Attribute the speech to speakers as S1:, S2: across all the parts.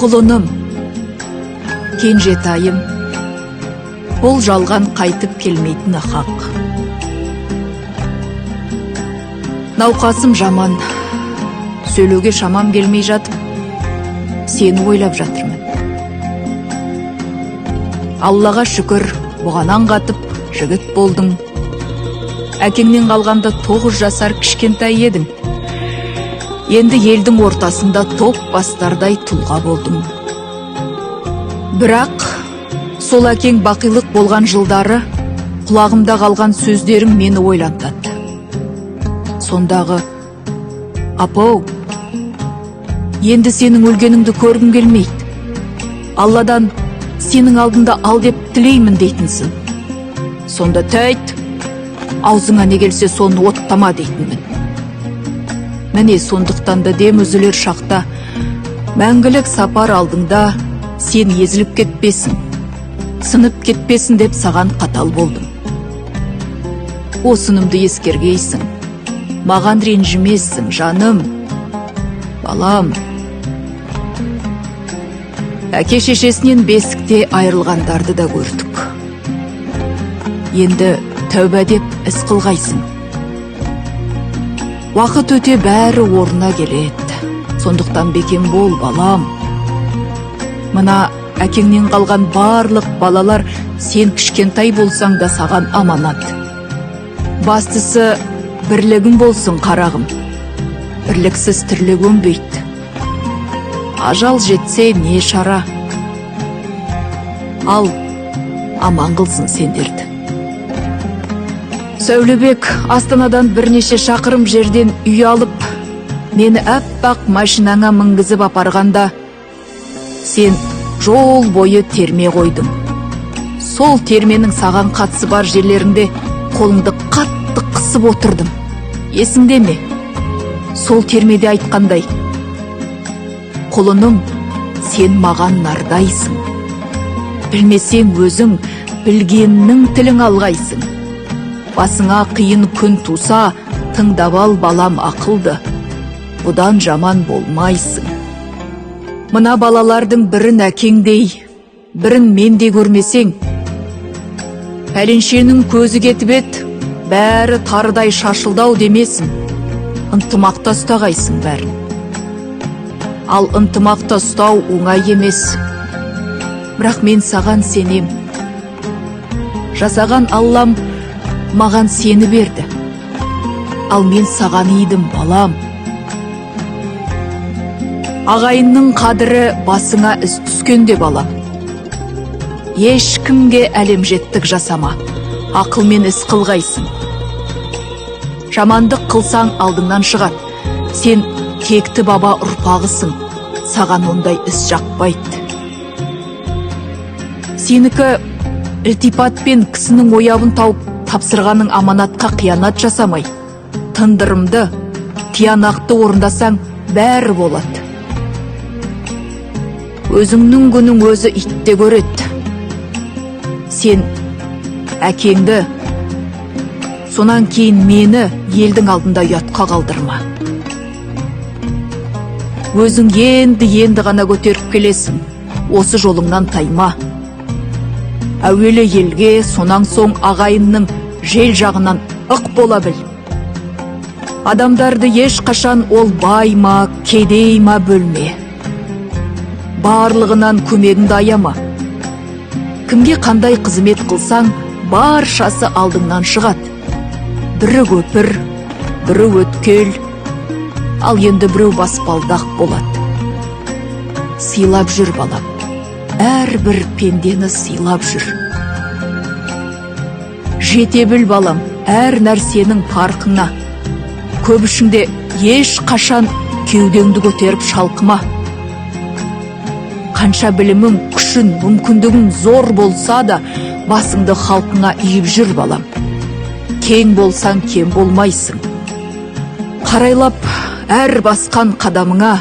S1: Құлыным, кенжетайым, бұл жалған қайтып келмейтіні хақ. Науқасым жаман, сөйлеуге шамам келмей жатып, сені ойлап жатырмын. Аллаға шүкір, бұғанан қатып, жігіт болдың. Әкеңнен қалғанда 9 жасар кішкентай едің. Енді елдің ортасында топ бастардай тұлға болдың. Бірақ, сол әкең бақилық болған жылдары, құлағымда қалған сөздерің мені ойлантады. Сондағы, апау, енді сенің өлгеніңді көргім келмейді. Алладан сенің алдында ал деп тілеймін дейтінсің. Сонда тәйт, аузыңа не келсе соны оттама дейтінмін. Міне сондықтан да дем үзілер шақта, мәңгілік сапар алдыңда сен езіліп кетпесін, сынып кетпесін деп саған қатал болдым. Осынымды ескергейсің, маған ренжімессің, жаным, балам. Әке-шешесінен бесікте айырылғандарды да көрдік. Енді тәуба деп іс қылғайсың. Уақыт өте бәрі орнына келеді. Сондықтан бекем бол, балам. Мына әкеңнен қалған барлық балалар сен кішкентай болсаң да саған аманат. Бастысы бірлігің болсын, қарағым. Бірліксіз тірлік өнбейді. Ажал жетсе не шара. Ал, аман қылсын сендерді. Сәулебек Астанадан бірнеше шақырым жерден үй алып, мені әппақ машинаңа мінгізіп апарғанда, сен жол бойы терме қойдың. Сол терменің саған қатысы бар жерлерінде қолыңды қатты қысып отырдым. Есіңде ме? Сол термеде айтқандай, құлыным, сен маған нардайсың. Білмесең өзің білгеннің тілің алғайсың. Басыңа қиын күн туса, тыңдап ал балам ақылды. Бұдан жаман болмайсың. Мына балалардың бірін әкеңдей, бірін мендей көрмесең, пәленшенің көзі кетіп еді, бәрі тарыдай шашылдау демесін. Ынтымақта ұстағайсың бәрін. Ал ынтымақта ұстау оңай емес. Бірақ мен саған сенем. Жасаған Аллам маған сені берді. Ал мен саған идім, балам. Ағайынның қадірі басыңа із түскенде, балам. Ешкімге әлемжеттік жасама. Ақылмен іс қылғайсың. Жамандық қылсаң алдыңнан шығат. Сен текті баба ұрпағысың. Саған ондай іс жақпайды. Сенікі ілтипатпен кісінің оябын тауып, тапсырғаның аманатқа қиянат жасамай, тындырымды, тиянақты орындасаң бәрі болады. Өзіңнің күнің өзі итте көреді. Сен әкеңді, сонан кейін мені елдің алдында ұятқа қалдырма. Өзің енді ғана көтеріп келесің. Осы жолыңнан тайма. Әуелі елге, сонан соң ағайынның жел жағынан ық бола біл. Адамдарды ешқашан ол бай ма, кедей ма бөлме. Барлығынан көмегіңді аяма. Кімге қандай қызмет қылсаң, баршасы алдыңнан шығат. Бірі көпір, бірі өткел, ал енді біреу баспалдақ болады. Сыйлап жүр, балам. Әрбір пендені сыйлап жүр. Жете біл, балам, әр нәрсенің парқына. Көп ішіңде еш қашан кеудеңді көтеріп шалқыма. Қанша білімің, күшін, мүмкіндігің зор болса да, басыңды халқыңа иіп жүр, балам. Кең болсаң кем болмайсың. Қарайлап, әр басқан қадамыңа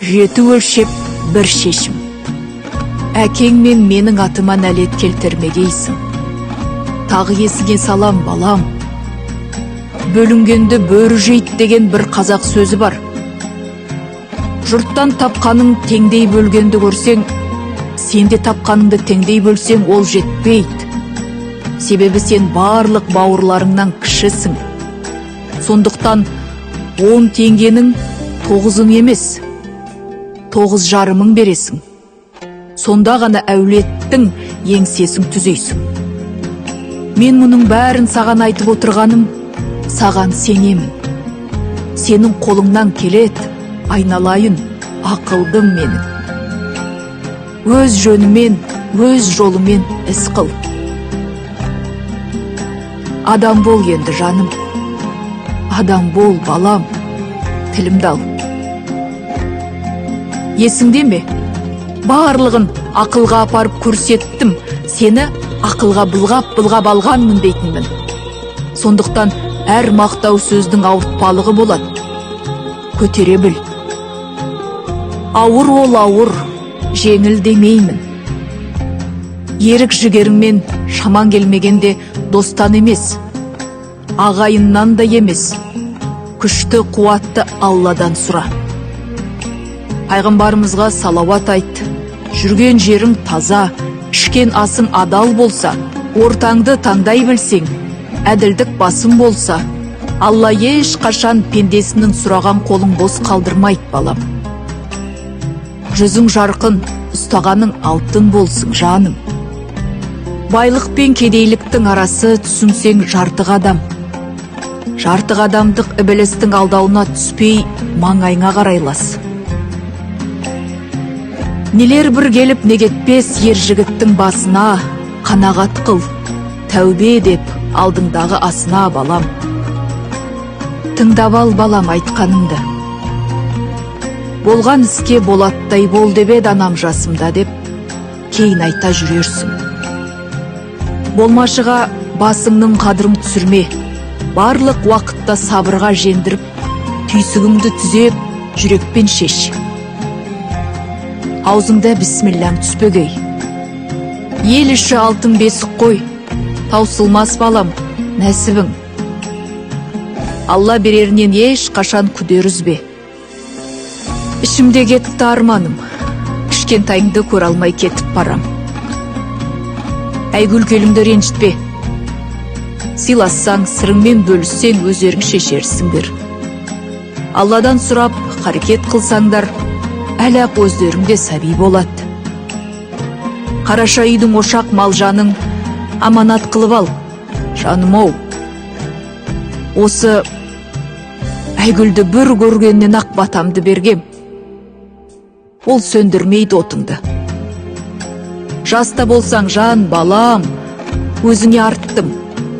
S1: жеті өлшеп бір шешім. Әкең мен менің атыма нәлет келтірмегейсің. Тағы есіңе салам, балам. Бөлінгенді бөрі жейді деген бір қазақ сөзі бар. Жұрттан тапқаның теңдей бөлгенді көрсең, сенде тапқаныңды теңдей бөлсең, ол жетпейді. Себебі сен барлық бауырларыңнан кішісің. Сондықтан 10 теңгенің 9-ын емес, 9,5-ын бересің. Сонда ғана әулеттің еңсесін түзейсің. Мен мұның бәрін саған айтып отырғаным, саған сенемін. Сенің қолыңнан келет, айналайын, ақылдым менің. Өз жөнімен, өз жолымен іс қыл. Адам бол енді жаным. Адам бол балам, тілімді ал. Есіңде ме? Барлығын ақылға апарып көрсеттім, сені ақылға былғап алғанмын дейтінмін. Сондықтан әр мақтау сөздің ауыртпалығы болады. Көтере біл. Ауыр ол ауыр, жеңіл демеймін. Ерік жігеріңмен шаман келмегенде достан емес, ағайыннан да емес, күшті қуатты Алладан сұра. Пайғамбарымызға салауат айт. Жүрген жерің таза, ішкен асың адал болса, ортаңды таңдай білсең, әділдік басым болса, Алла еш қашан пендесінің сұраған қолың бос қалдырмайды балам. Жүзің жарқын, ұстағаның алтын болсын жаным. Байлық пен кедейліктің арасы түсінсең жартық адам. Жартық адамдық ібілістің алдауына түспей маңайыңа қарайлас. Нелер бір келіп не кетпес ер жігіттің басына, қанағат қыл, тәубе деп алдыңдағы асына балам. Тыңдап ал балам айтқанымды. Болған іске болаттай бол деп еді анам жасымда деп, кейін айта жүрерсің. Болмашыға басыңның қадірін түсірме, барлық уақытта сабырға жеңдіріп, түйсігіңді түзеп, жүрекпен шеш. Аузыңда бісмиллаң түспегей. Ел іші алтын бесік қой, таусылмас балам, нәсібің. Алла берерінен еш қашан күдер үзбе. Ішімде кетті арманым, кішкентайыңды көр алмай кетіп барам. Әйгүл келіңді ренжітпе. Сыйлассаң, сырыңмен бөліссең, өздерің шешерсіңдер. Алладан сұрап, қарекет қылсаңдар, әлі-ақ өздеріңде сәби болады. Қараша үйдің ошақ малжаның аманат қылып ал, жаным-ау. Осы Әйгүлді бір көргеннен ақ батамды бергем. Ол сөндірмейді отыңды. Жаста болсаң жан, балам, өзіңе арттым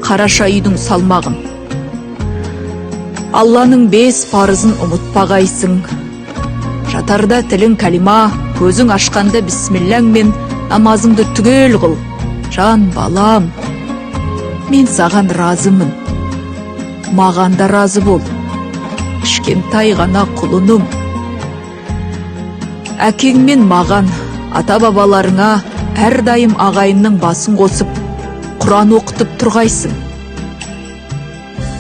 S1: қараша үйдің салмағын. Алланың 5 парызын ұмытпағайсың. Жатарда тілің калима, көзің ашқанда бісмиллаңмен намазыңды түгел қыл. Жан, балам, мен саған разымын. Маған да разы бол. Кішкентай ғана құлыным. Әкең мен маған, ата-бабаларыңа әрдайым ағайынның басын қосып, Құран оқытып тұрғайсың.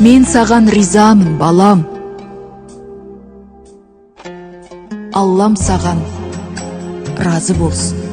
S1: Мен саған ризамын, балам. Аллам саған разы болсын.